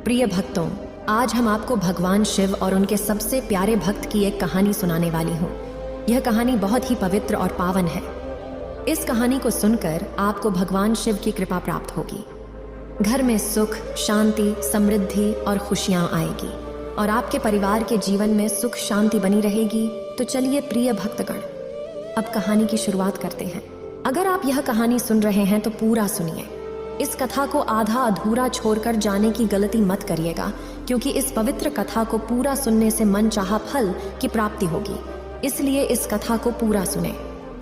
प्रिय भक्तों, आज हम आपको भगवान शिव और उनके सबसे प्यारे भक्त की एक कहानी सुनाने वाली हूँ। यह कहानी बहुत ही पवित्र और पावन है। इस कहानी को सुनकर आपको भगवान शिव की कृपा प्राप्त होगी। घर में सुख, शांति, समृद्धि और खुशियाँ आएगी और आपके परिवार के जीवन में सुख शांति बनी रहेगी। तो चलिए प्रिय भक्तगण, अब कहानी की शुरुआत करते हैं। अगर आप यह कहानी सुन रहे हैं तो पूरा सुनिए। इस कथा को आधा अधूरा छोड़कर जाने की गलती मत करिएगा, क्योंकि इस पवित्र कथा को पूरा सुनने से मन चाहा फल की प्राप्ति होगी। इसलिए इस कथा को पूरा सुने।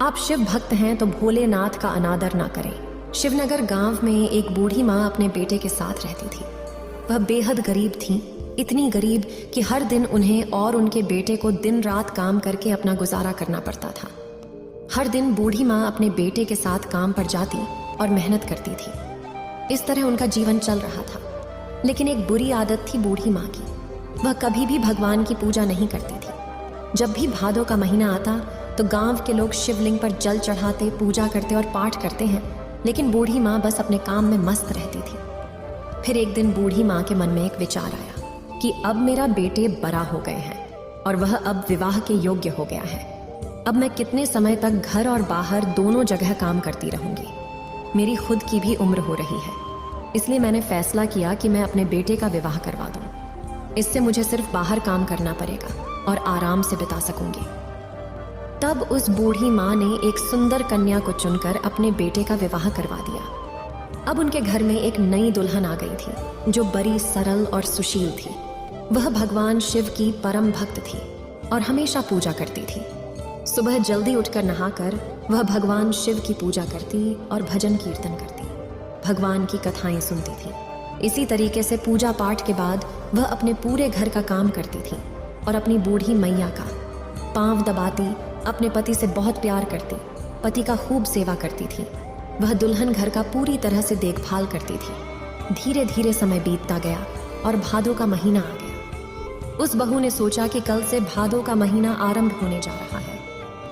आप शिव भक्त हैं तो भोलेनाथ का अनादर ना करें। शिवनगर गांव में एक बूढ़ी माँ अपने बेटे के साथ रहती थी। वह बेहद गरीब थी, इतनी गरीब कि हर दिन उन्हें और उनके बेटे को दिन रात काम करके अपना गुजारा करना पड़ता था। हर दिन बूढ़ी माँ अपने बेटे के साथ काम पर जाती और मेहनत करती थी। इस तरह उनका जीवन चल रहा था। लेकिन एक बुरी आदत थी बूढ़ी माँ की। वह कभी भी भगवान की पूजा नहीं करती थी। जब भी भादों का महीना आता तो गांव के लोग शिवलिंग पर जल चढ़ाते, पूजा करते और पाठ करते हैं, लेकिन बूढ़ी माँ बस अपने काम में मस्त रहती थी। फिर एक दिन बूढ़ी माँ के मन में एक विचार आया कि अब मेरा बेटे बड़ा हो गए हैं और वह अब विवाह के योग्य हो गया है। अब मैं कितने समय तक घर और बाहर दोनों जगह काम करती रहूंगी। मेरी खुद की भी उम्र हो रही है, इसलिए मैंने फैसला किया कि मैं अपने बेटे का विवाह करवा दूं। इससे मुझे सिर्फ बाहर काम करना पड़ेगा और आराम से बिता सकूंगी। तब उस बूढ़ी माँ ने एक सुंदर कन्या को चुनकर अपने बेटे का विवाह करवा दिया। अब उनके घर में एक नई दुल्हन आ गई थी, जो बड़ी सरल और सुशील थी। वह भगवान शिव की परम भक्त थी और हमेशा पूजा करती थी। सुबह जल्दी उठकर नहाकर वह भगवान शिव की पूजा करती और भजन कीर्तन करती, भगवान की कथाएं सुनती थी। इसी तरीके से पूजा पाठ के बाद वह अपने पूरे घर का काम करती थी और अपनी बूढ़ी मैया का पांव दबाती, अपने पति से बहुत प्यार करती, पति का खूब सेवा करती थी। वह दुल्हन घर का पूरी तरह से देखभाल करती थी। धीरे धीरे समय बीतता गया और भादों का महीना आ गया। उस बहू ने सोचा कि कल से भादों का महीना आरंभ होने जा रहा है,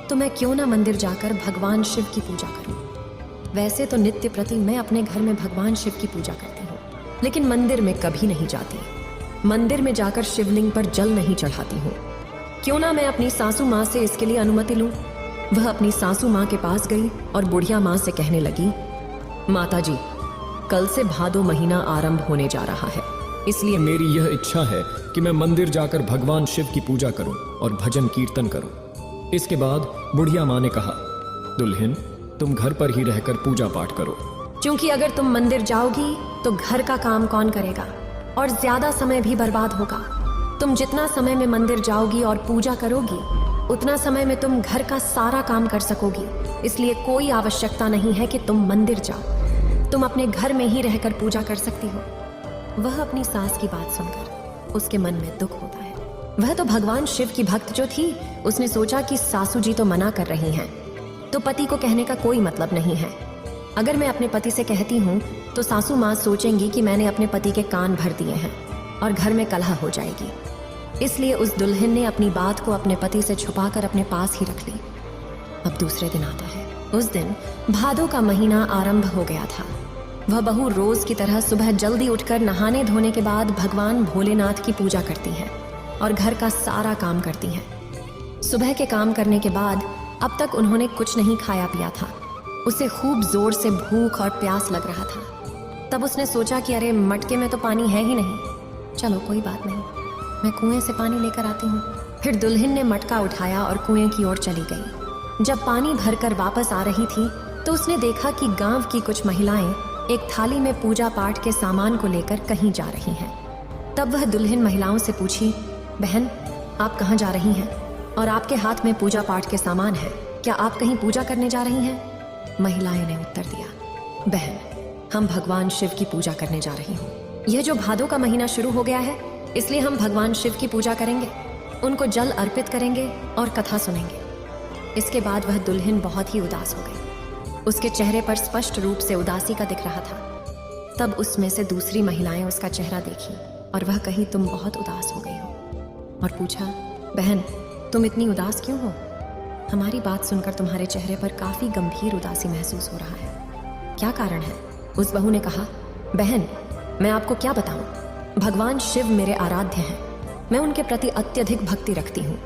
तो मैं क्यों ना मंदिर जाकर भगवान शिव की पूजा करूं। वैसे तो नित्य प्रति मैं अपने घर में भगवान शिव की पूजा करती हूँ, लेकिन मंदिर में कभी नहीं जाती। मंदिर में जाकर शिवलिंग पर जल नहीं चढ़ाती हूँ। क्यों ना मैं अपनी सासू माँ से इसके लिए अनुमति लूं। वह अपनी सासू माँ के पास गई और बुढ़िया माँ से कहने लगी, माता जी, कल से भादो महीना आरंभ होने जा रहा है, इसलिए मेरी यह इच्छा है कि मैं मंदिर जाकर भगवान शिव की पूजा करूं और भजन कीर्तन करूं। इसके बाद बुढ़िया माँ ने कहा, दुल्हन, तुम घर पर ही रहकर पूजा पाठ करो। क्योंकि अगर तुम मंदिर जाओगी तो घर का काम कौन करेगा और ज्यादा समय भी बर्बाद होगा। तुम जितना समय में मंदिर जाओगी और पूजा करोगी, उतना समय में तुम घर का सारा काम कर सकोगी। इसलिए कोई आवश्यकता नहीं है कि तुम मंदिर जाओ, तुम अपने घर में ही रहकर पूजा कर सकती हो। वह अपनी सास की बात सुनकर उसके मन में दुख होता है। वह तो भगवान शिव की भक्त जो थी, उसने सोचा कि सासू जी तो मना कर रही हैं, तो पति को कहने का कोई मतलब नहीं है। अगर मैं अपने पति से कहती हूँ तो सासू माँ सोचेंगी कि मैंने अपने पति के कान भर दिए हैं और घर में कलह हो जाएगी। इसलिए उस दुल्हन ने अपनी बात को अपने पति से छुपाकर अपने पास ही रख ली। अब दूसरे दिन आता है। उस दिन भादों का महीना आरंभ हो गया था। वह बहू रोज की तरह सुबह जल्दी उठकर नहाने धोने के बाद भगवान भोलेनाथ की पूजा करती है और घर का सारा काम करती हैं। सुबह के काम करने के बाद अब तक उन्होंने कुछ नहीं खाया पिया था। उसे खूब जोर से भूख और प्यास लग रहा था। तब उसने सोचा कि अरे, मटके में तो पानी है ही नहीं, चलो कोई बात नहीं, मैं कुएं से पानी लेकर आती हूँ। फिर दुल्हन ने मटका उठाया और कुएं की ओर चली गई। जब पानी भरकर वापस आ रही थी तो उसने देखा कि गांव की कुछ महिलाएं एक थाली में पूजा पाठ के सामान को लेकर कहीं जा रही हैं। तब वह दुल्हन महिलाओं से पूछी, बहन, आप कहाँ जा रही हैं और आपके हाथ में पूजा पाठ के सामान है, क्या आप कहीं पूजा करने जा रही हैं? महिलाएं ने उत्तर दिया, बहन, हम भगवान शिव की पूजा करने जा रही हूँ। यह जो भादों का महीना शुरू हो गया है, इसलिए हम भगवान शिव की पूजा करेंगे, उनको जल अर्पित करेंगे और कथा सुनेंगे। इसके बाद वह दुल्हन बहुत ही उदास हो गई। उसके चेहरे पर स्पष्ट रूप से उदासी का दिख रहा था। तब उसमें से दूसरी महिलाएं उसका चेहरा देखी और वह कही, तुम बहुत उदास हो गई हो, और पूछा, बहन, तुम इतनी उदास क्यों हो? हमारी बात सुनकर तुम्हारे चेहरे पर काफी गंभीर उदासी महसूस हो रहा है, क्या कारण है? उस बहू ने कहा, बहन, मैं आपको क्या बताऊं, भगवान शिव मेरे आराध्य हैं। मैं उनके प्रति अत्यधिक भक्ति रखती हूँ।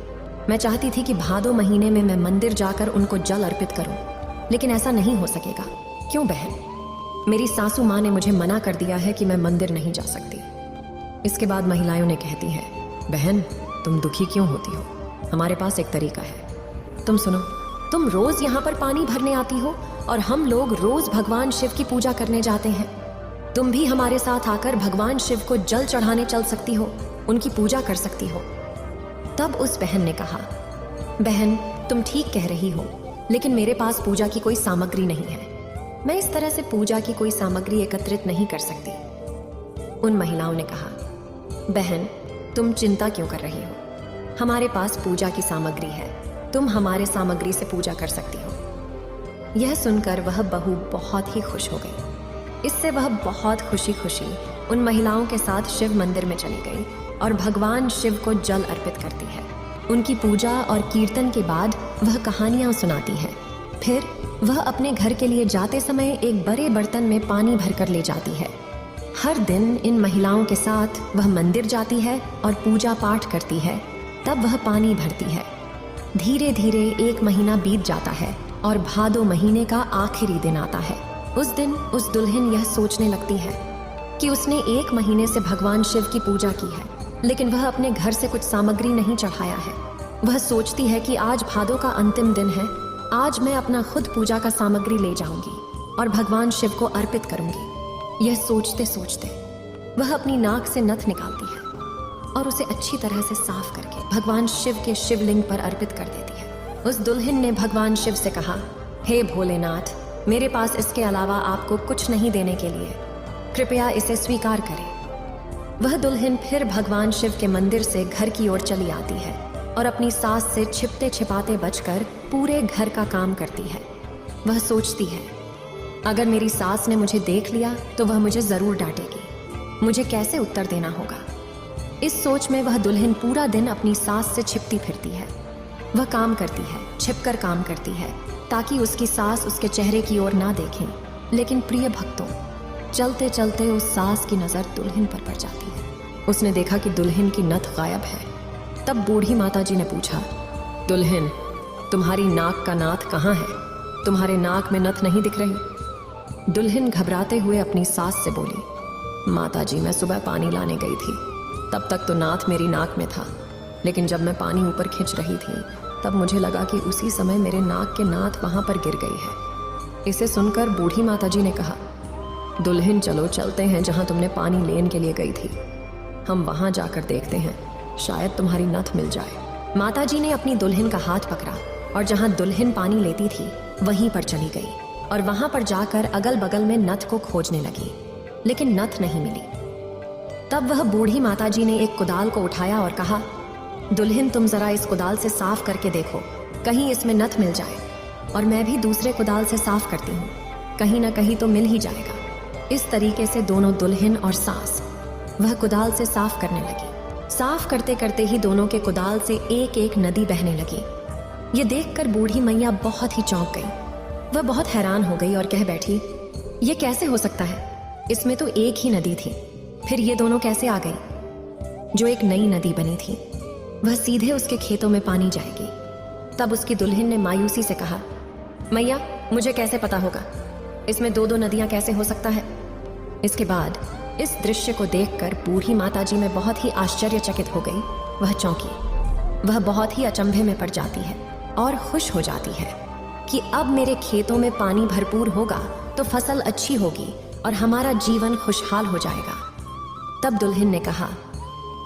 मैं चाहती थी कि भादो महीने में मैं मंदिर जाकर उनको जल अर्पित करूं, लेकिन ऐसा नहीं हो सकेगा। क्यों बहन? मेरी सासू माँ ने मुझे मना कर दिया है कि मैं मंदिर नहीं जा सकती। इसके बाद महिलाओं ने कहती है, बहन तुम दुखी क्यों होती हो? हमारे पास एक तरीका है। तुम सुनो, तुम रोज यहाँ पर पानी भरने आती हो और हम लोग रोज भगवान शिव की पूजा करने जाते हैं। तुम भी हमारे साथ आकर भगवान शिव को जल चढ़ाने चल सकती हो, उनकी पूजा कर सकती हो। तब उस बहन ने कहा, बहन तुम ठीक कह रही हो, लेकिन मेरे पास पूजा की कोई सामग्री नहीं है। मैं इस तरह से पूजा की कोई सामग्री एकत्रित नहीं कर सकती। उन महिलाओं ने कहा, बहन तुम चिंता क्यों कर रही हो? हमारे पास पूजा की सामग्री है, तुम हमारे सामग्री से पूजा कर सकती हो। यह सुनकर वह बहू बहुत ही खुश हो गई। इससे वह बहुत खुशी खुशी उन महिलाओं के साथ शिव मंदिर में चली गई और भगवान शिव को जल अर्पित करती है। उनकी पूजा और कीर्तन के बाद वह कहानियां सुनाती है। फिर वह अपने घर के लिए जाते समय एक बड़े बर्तन में पानी भरकर ले जाती है। हर दिन इन महिलाओं के साथ वह मंदिर जाती है और पूजा पाठ करती है। तब वह पानी भरती है। धीरे धीरे 1 महीना बीत जाता है और भादो महीने का आखिरी दिन आता है। उस दिन उस दुल्हन यह सोचने लगती है कि उसने 1 महीने से भगवान शिव की पूजा की है, लेकिन वह अपने घर से कुछ सामग्री नहीं चढ़ाया है। वह सोचती है कि आज भादो का अंतिम दिन है, आज मैं अपना खुद पूजा का सामग्री ले जाऊंगी और भगवान शिव को अर्पित करूंगी। यह सोचते सोचते वह अपनी नाक से नथ निकालती है और उसे अच्छी तरह से साफ करके भगवान शिव के शिवलिंग पर अर्पित कर देती है। उस दुल्हन ने भगवान शिव से कहा, हे भोलेनाथ, मेरे पास इसके अलावा आपको कुछ नहीं देने के लिए, कृपया इसे स्वीकार करें। वह दुल्हन फिर भगवान शिव के मंदिर से घर की ओर चली आती है और अपनी सास से छिपते छिपाते बचकर पूरे घर का काम करती है। वह सोचती है, अगर मेरी सास ने मुझे देख लिया तो वह मुझे जरूर डांटेगी, मुझे कैसे उत्तर देना होगा। इस सोच में वह दुल्हन पूरा दिन अपनी सास से छिपती फिरती है। वह काम करती है, छिपकर काम करती है, ताकि उसकी सास उसके चेहरे की ओर ना देखें। लेकिन प्रिय भक्तों, चलते चलते उस सास की नजर दुल्हन पर पड़ जाती है। उसने देखा कि दुल्हन की नथ गायब है। तब बूढ़ी माताजी ने पूछा, दुल्हन तुम्हारी नाक का नाथ कहाँ है? तुम्हारे नाक में नथ नहीं दिख रही। दुल्हन घबराते हुए अपनी सास से बोली, माताजी मैं सुबह पानी लाने गई थी, तब तक तो नाथ मेरी नाक में था, लेकिन जब मैं पानी ऊपर खींच रही थी तब मुझे लगा कि उसी समय मेरे नाक के नाथ वहां पर गिर गई है। इसे सुनकर बूढ़ी माताजी ने कहा, दुल्हन चलो चलते हैं जहां तुमने पानी लेने के लिए गई थी, हम वहां जाकर देखते हैं, शायद तुम्हारी नथ मिल जाए। माताजी ने अपनी दुल्हन का हाथ पकड़ा और जहां दुल्हन पानी लेती थी वहीं पर चली गई और वहां पर जाकर अगल बगल में नथ को खोजने लगी, लेकिन नथ नहीं मिली। तब वह बूढ़ी माताजी ने एक कुदाल को उठाया और कहा, दुल्हन तुम जरा इस कुदाल से साफ करके देखो, कहीं इसमें नथ मिल जाए, और मैं भी दूसरे कुदाल से साफ करती हूँ, कहीं ना कहीं तो मिल ही जाएगा। इस तरीके से दोनों दुल्हन और सास वह कुदाल से साफ करने लगी। साफ करते करते ही दोनों के कुदाल से एक एक नदी बहने लगी। ये देखकर बूढ़ी मैया बहुत ही चौंक गई। वह बहुत हैरान हो गई और कह बैठी, ये कैसे हो सकता है? इसमें तो एक ही नदी थी, फिर ये दोनों कैसे आ गई? जो एक नई नदी बनी थी वह सीधे उसके खेतों में पानी जाएगी। तब उसकी दुल्हन ने मायूसी से कहा, मैया मुझे कैसे पता होगा, इसमें 2-2 नदियां कैसे हो सकता है? इसके बाद इस दृश्य को देखकर बूढ़ी माताजी में बहुत ही आश्चर्यचकित हो गई। वह चौंकी। वह बहुत ही अचंभे में पड़ जाती है और खुश हो जाती है कि अब मेरे खेतों में पानी भरपूर होगा तो फसल अच्छी होगी और हमारा जीवन खुशहाल हो जाएगा। तब दुल्हन ने कहा,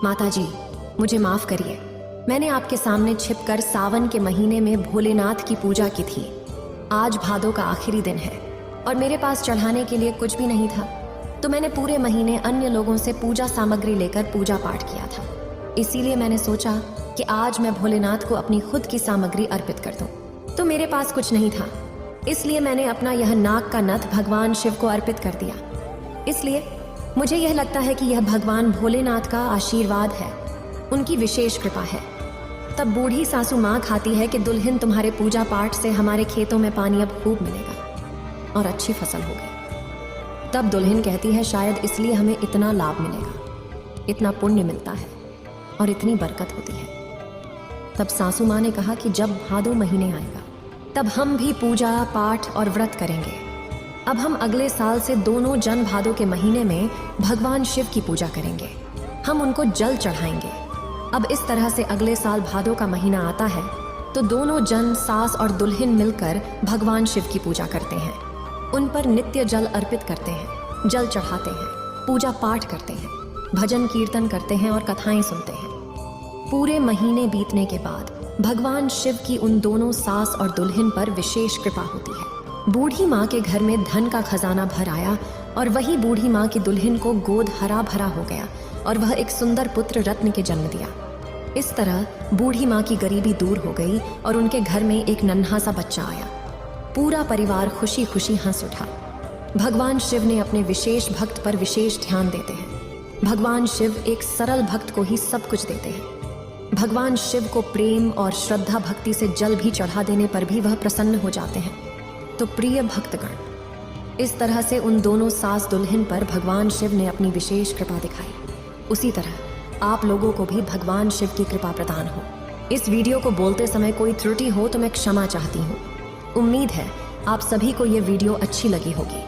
माताजी मुझे माफ करिए, मैंने आपके सामने छिपकर सावन के महीने में भोलेनाथ की पूजा की थी। आज भादो का आखिरी दिन है और मेरे पास चढ़ाने के लिए कुछ भी नहीं था, तो मैंने पूरे महीने अन्य लोगों से पूजा सामग्री लेकर पूजा पाठ किया था। इसीलिए मैंने सोचा कि आज मैं भोलेनाथ को अपनी खुद की सामग्री अर्पित कर दूं। तो मेरे पास कुछ नहीं था, इसलिए मैंने अपना यह नाक का नथ भगवान शिव को अर्पित कर दिया। इसलिए मुझे यह लगता है कि यह भगवान भोलेनाथ का आशीर्वाद है, उनकी विशेष कृपा है। तब बूढ़ी सासू माँ खाती है कि दुल्हन तुम्हारे पूजा पाठ से हमारे खेतों में पानी अब खूब मिलेगा और अच्छी फसल होगी। तब दुल्हन कहती है, शायद इसलिए हमें इतना लाभ मिलेगा। इतना पुण्य मिलता है और इतनी बरकत होती है। तब सासू माँ ने कहा कि जब भादो महीने आएगा तब हम भी पूजा पाठ और व्रत करेंगे। अब हम अगले साल से दोनों जन भादो के महीने में भगवान शिव की पूजा करेंगे। हम उनको जल चढ़ाएंगे। अब इस तरह से अगले साल भादो का महीना आता है तो दोनों जन सास और दुल्हन मिलकर भगवान शिव की पूजा करते हैं। उन पर नित्य जल अर्पित करते हैं, जल चढ़ाते हैं, पूजा पाठ करते हैं, भजन कीर्तन करते हैं और कथाएं सुनते हैं। पूरे महीने बीतने के बाद भगवान शिव की उन दोनों सास और दुल्हन पर विशेष कृपा होती है। बूढ़ी माँ के घर में धन का खजाना भर आया और वही बूढ़ी माँ की दुल्हन को गोद हरा भरा हो गया और वह एक सुंदर पुत्र रत्न के जन्म दिया। इस तरह बूढ़ी माँ की गरीबी दूर हो गई और उनके घर में एक नन्हा सा बच्चा आया। पूरा परिवार खुशी खुशी हंस उठा। भगवान शिव ने अपने विशेष भक्त पर विशेष ध्यान देते हैं। भगवान शिव एक सरल भक्त को ही सब कुछ देते हैं। भगवान शिव को प्रेम और श्रद्धा भक्ति से जल भी चढ़ा देने पर भी वह प्रसन्न हो जाते हैं। तो प्रिय भक्तगण, इस तरह से उन दोनों सास दुल्हन पर भगवान शिव ने अपनी विशेष कृपा दिखाई। उसी तरह आप लोगों को भी भगवान शिव की कृपा प्रदान हो। इस वीडियो को बोलते समय कोई त्रुटि हो तो मैं क्षमा चाहती हूँ। उम्मीद है आप सभी को ये वीडियो अच्छी लगी होगी।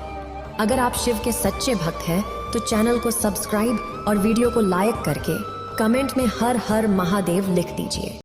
अगर आप शिव के सच्चे भक्त हैं तो चैनल को सब्सक्राइब और वीडियो को लाइक करके कमेंट में हर हर महादेव लिख दीजिए।